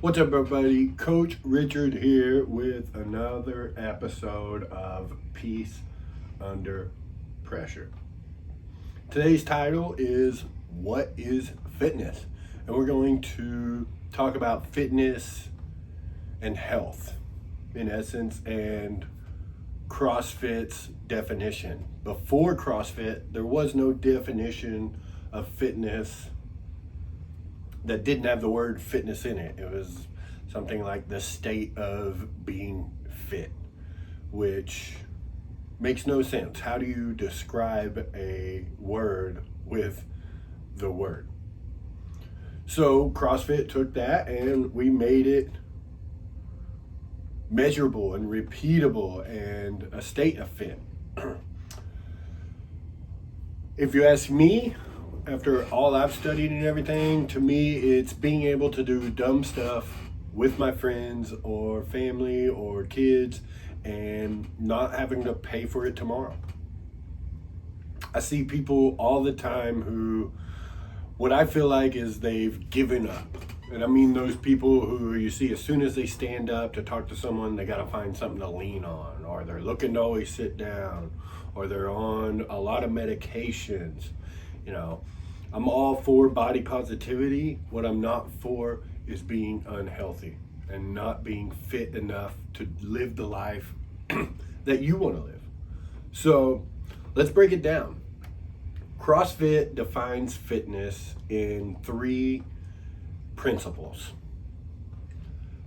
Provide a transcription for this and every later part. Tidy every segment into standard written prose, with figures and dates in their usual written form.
What's up, everybody? Coach Richard here with another episode of Peace Under Pressure. Today's title is What is Fitness? And we're going to talk about fitness and health, in essence, and CrossFit's definition. Before CrossFit, there was no definition of fitness that didn't have the word fitness in it. It was something like the state of being fit, which makes no sense. How do you describe a word with the word? So CrossFit took that and we made it measurable and repeatable and a state of fit. If you ask me, after all I've studied and everything, to me it's being able to do dumb stuff with my friends or family or kids and not having to pay for it tomorrow. I see people all the time who, what I feel like is they've given up. And I mean those people who you see as soon as they stand up to talk to someone, they got to find something to lean on, or they're looking to always sit down, or they're on a lot of medications. You know, I'm all for body positivity. What I'm not for is being unhealthy and not being fit enough to live the life that you want to live. So let's break it down. CrossFit defines fitness in three principles.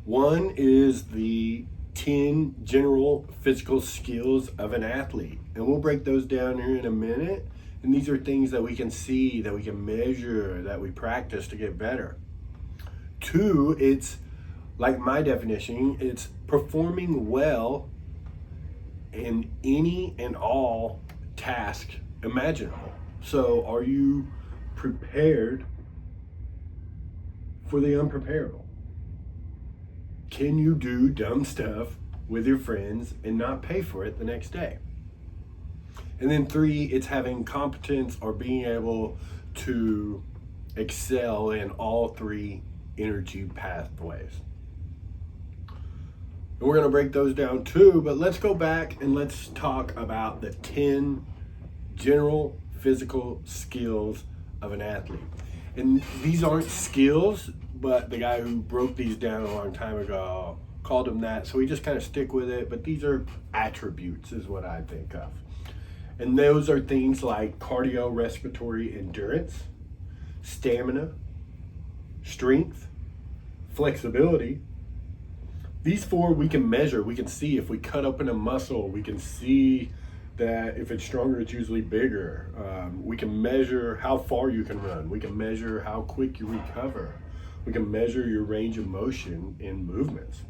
One is the 10 general physical skills of an athlete, and we'll break those down here in a minute. And these are things that we can see, that we can measure, that we practice to get better. Two, it's like my definition, it's performing well in any and all task imaginable. So are you prepared for the unpreparable? Can you do dumb stuff with your friends and not pay for it the next day? And then three, it's having competence or being able to excel in all three energy pathways. And we're going to break those down too, but let's go back and let's talk about the 10 general physical skills of an athlete. And these aren't skills, but the guy who broke these down a long time ago called them that, so we just kind of stick with it. But these are attributes is what I think of. And those are things like cardiorespiratory endurance, stamina, strength, flexibility. These four we can measure. We can see if we cut open a muscle, we can see that if it's stronger, it's usually bigger. We can measure how far you can run. We can measure how quick you recover. We can measure your range of motion in movements.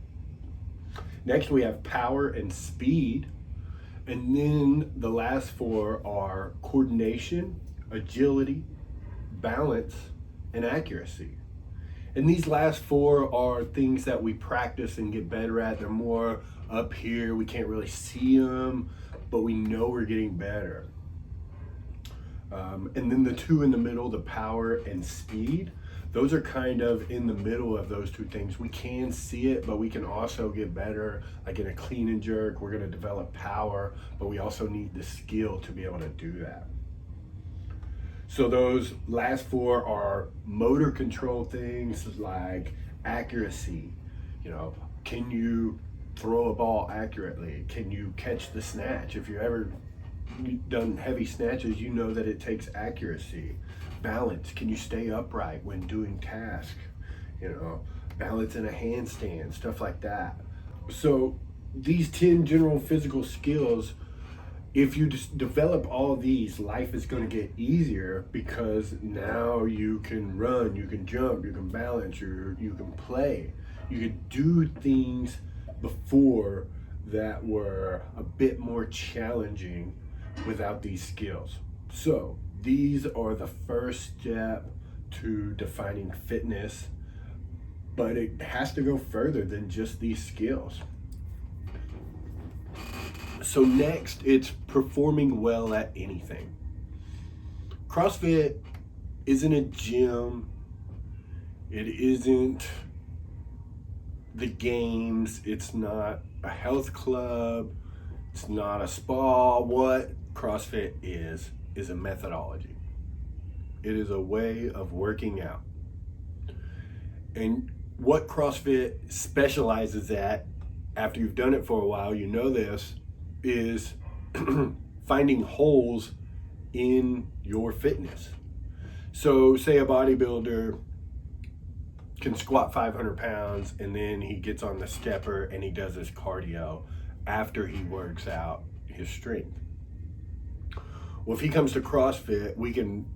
Next, we have power and speed. And then the last four are coordination, agility, balance, and accuracy. And these last four are things that we practice and get better at. They're more up here. We can't really see them, but we know we're getting better. And then the two in the middle, the power and speed, those are kind of in the middle of those two things. We can see it, but we can also get better. Like in a clean and jerk, we're going to develop power, but we also need the skill to be able to do that. So those last four are motor control things like accuracy. You know, can you throw a ball accurately? Can you catch the snatch? If you've ever done heavy snatches, you know that it takes accuracy. Balance, can you stay upright when doing tasks? You know, balance in a handstand, stuff like that. So these 10 general physical skills, if you just develop all of these, life is going to get easier because now you can run, you can jump, you can balance, you can play. You can do things before that were a bit more challenging without these skills. So these are the first step to defining fitness, but it has to go further than just these skills. So next, it's performing well at anything. CrossFit isn't a gym. It isn't the games, it's not a health club, it's not a spa. What CrossFit is a methodology. It is a way of working out. And what CrossFit specializes at, after you've done it for a while, you know this, is finding holes in your fitness. So say a bodybuilder can squat 500 pounds and then he gets on the stepper and he does his cardio after he works out his strength. Well, if he comes to CrossFit, we can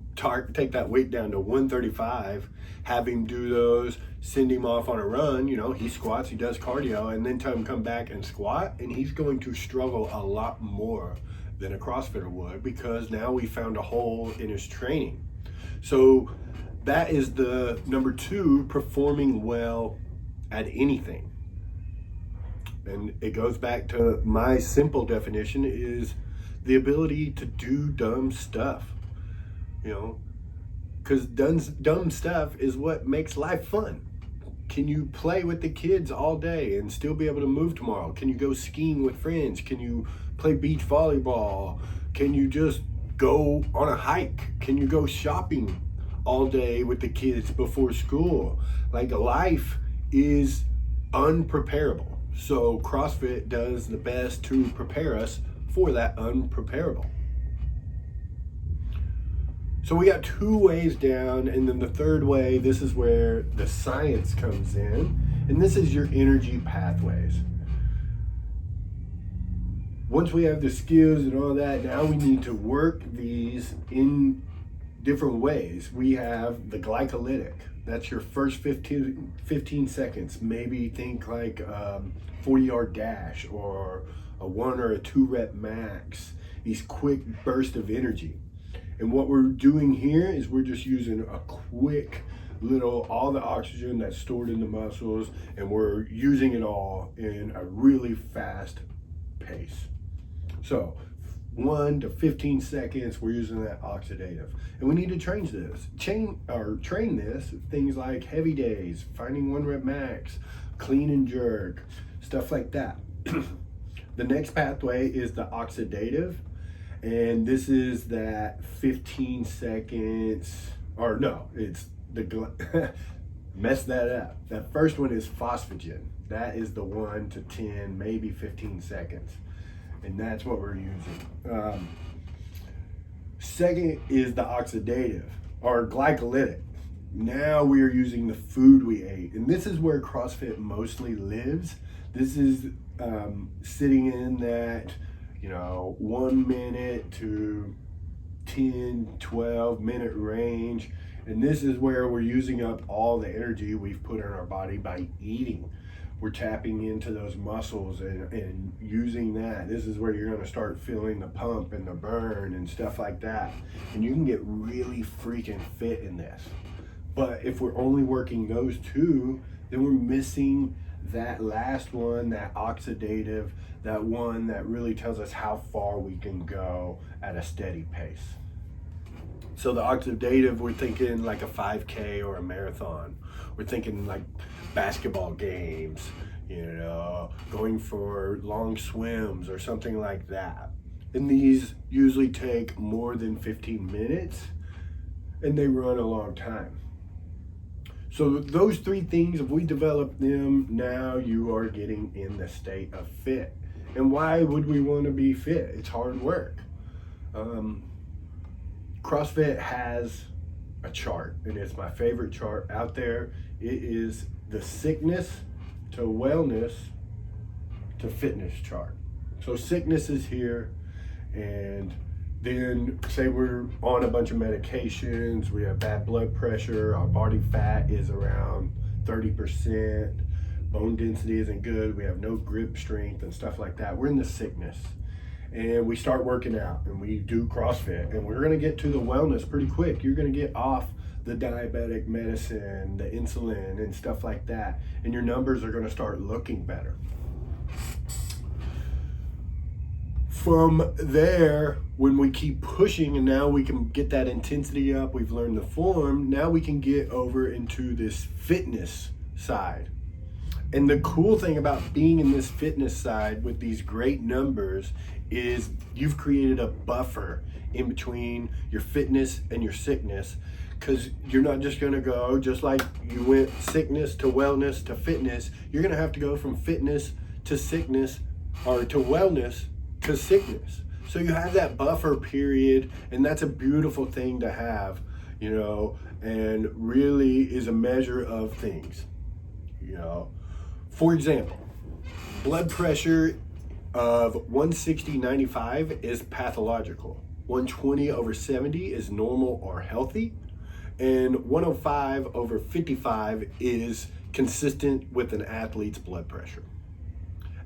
take that weight down to 135, have him do those, send him off on a run, he squats, he does cardio, and then tell him come back and squat, and he's going to struggle a lot more than a CrossFitter would, because now we found a hole in his training. So that is the number 2, performing well at anything. And it goes back to my simple definition is the ability to do dumb stuff. Because dumb stuff is what makes life fun. Can you play with the kids all day and still be able to move tomorrow? Can you go skiing with friends? Can you play beach volleyball? Can you just go on a hike? Can you go shopping all day with the kids before school? Like, life is unpreparable. So CrossFit does the best to prepare us for that unpreparable. So we got 2 ways down, and then the third way, this is where the science comes in, and this is your energy pathways. Once we have the skills and all that, now we need to work these in different ways. We have the glycolytic. That's your first 15 seconds. Maybe think like 40-yard dash or a 1 or a 2 rep max. These quick bursts of energy. And what we're doing here is we're just using a quick little, all the oxygen that's stored in the muscles, and we're using it all in a really fast pace. So 1 to 15 seconds, we're using that oxidative. And we need to train this, things like heavy days, finding 1 rep max, clean and jerk, stuff like that. The next pathway is the oxidative. And this is that 15 seconds, or no, it's the, mess that up. That first one is phosphagen. That is the 1 to 10, maybe 15 seconds. And that's what we're using. Second is the oxidative, or glycolytic. Now we are using the food we ate. And this is where CrossFit mostly lives. This is sitting in that 1 minute to 10, 12 minute range. And this is where we're using up all the energy we've put in our body by eating. We're tapping into those muscles and using that. This is where you're going to start feeling the pump and the burn and stuff like that. And you can get really freaking fit in this. But if we're only working those 2, then we're missing that last one, that oxidative, that one that really tells us how far we can go at a steady pace. So the oxidative, we're thinking like a 5K or a marathon. We're thinking like basketball games, going for long swims or something like that. And these usually take more than 15 minutes and they run a long time. So those 3 things, if we develop them, now you are getting in the state of fit. And why would we want to be fit? It's hard work. CrossFit has a chart, and it's my favorite chart out there. It is the sickness to wellness to fitness chart. So sickness is here, and then say we're on a bunch of medications, we have bad blood pressure, our body fat is around 30%, bone density isn't good, we have no grip strength and stuff like that. We're in the sickness. And we start working out and we do CrossFit, and we're gonna get to the wellness pretty quick. You're gonna get off the diabetic medicine, the insulin and stuff like that, and your numbers are gonna start looking better. From there, when we keep pushing and now we can get that intensity up, we've learned the form, now we can get over into this fitness side. And the cool thing about being in this fitness side with these great numbers is you've created a buffer in between your fitness and your sickness, because you're not just going to go, just like you went sickness to wellness to fitness, you're going to have to go from fitness to sickness, or to wellness to sickness. So you have that buffer period, and that's a beautiful thing to have, you know, and really is a measure of things, you know. For example, blood pressure of 160/95 is pathological. 120/70 is normal or healthy. And 105/55 is consistent with an athlete's blood pressure.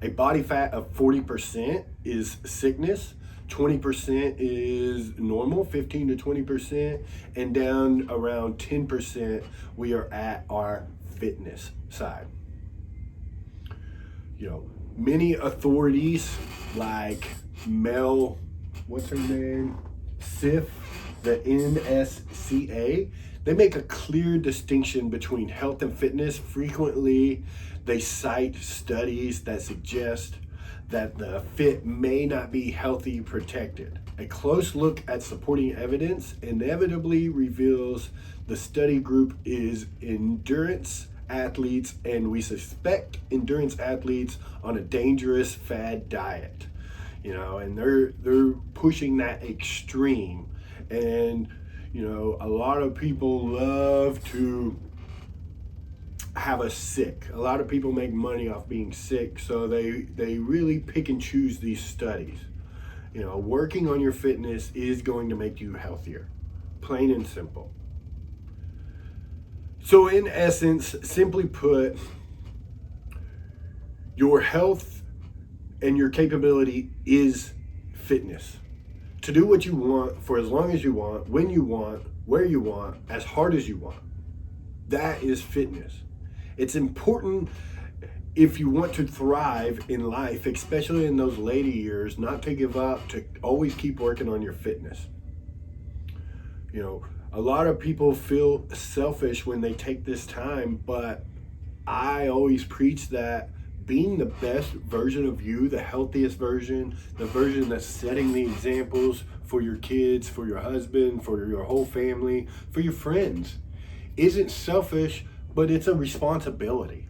A body fat of 40% is sickness. 20% is normal, 15 to 20%, and down around 10%, we are at our fitness side. You know, many authorities like what's her name? SIF, the NSCA, they make a clear distinction between health and fitness. Frequently, they cite studies that suggest that the fit may not be healthy protected. A close look at supporting evidence inevitably reveals the study group is endurance athletes, and we suspect endurance athletes on a dangerous fad diet, you know, and they're pushing that extreme. And you know, a lot of people love to have us sick. A lot of people make money off being sick, so they really pick and choose these studies. You know, working on your fitness is going to make you healthier, plain and simple. So in essence, simply put, your health and your capability is fitness. To do what you want for as long as you want, when you want, where you want, as hard as you want. That is fitness. It's important if you want to thrive in life, especially in those later years, not to give up, to always keep working on your fitness. You know, a lot of people feel selfish when they take this time, but I always preach that being the best version of you, the healthiest version, the version that's setting the examples for your kids, for your husband, for your whole family, for your friends, isn't selfish, but it's a responsibility.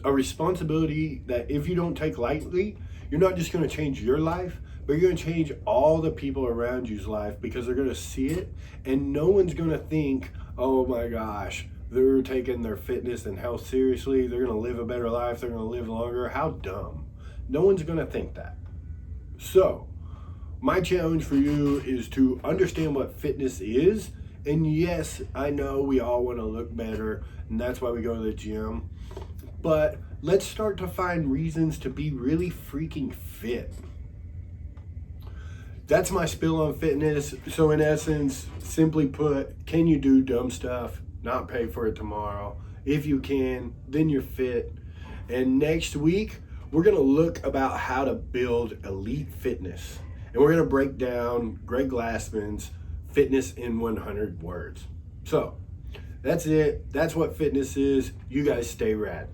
A responsibility that if you don't take lightly, you're not just going to change your life, but you're going to change all the people around you's life, because they're going to see it, and no one's going to think, oh my gosh, they're taking their fitness and health seriously, they're going to live a better life, they're going to live longer. How dumb. No one's going to think that. So my challenge for you is to understand what fitness is. And yes, I know we all want to look better, and that's why we go to the gym, but let's start to find reasons to be really freaking fit. That's my spill on fitness. So in essence, simply put, can you do dumb stuff, not pay for it tomorrow? If you can, then you're fit. And next week, we're gonna look about how to build elite fitness. And we're gonna break down Greg Glassman's Fitness in 100 Words. So that's it. That's what fitness is. You guys stay rad.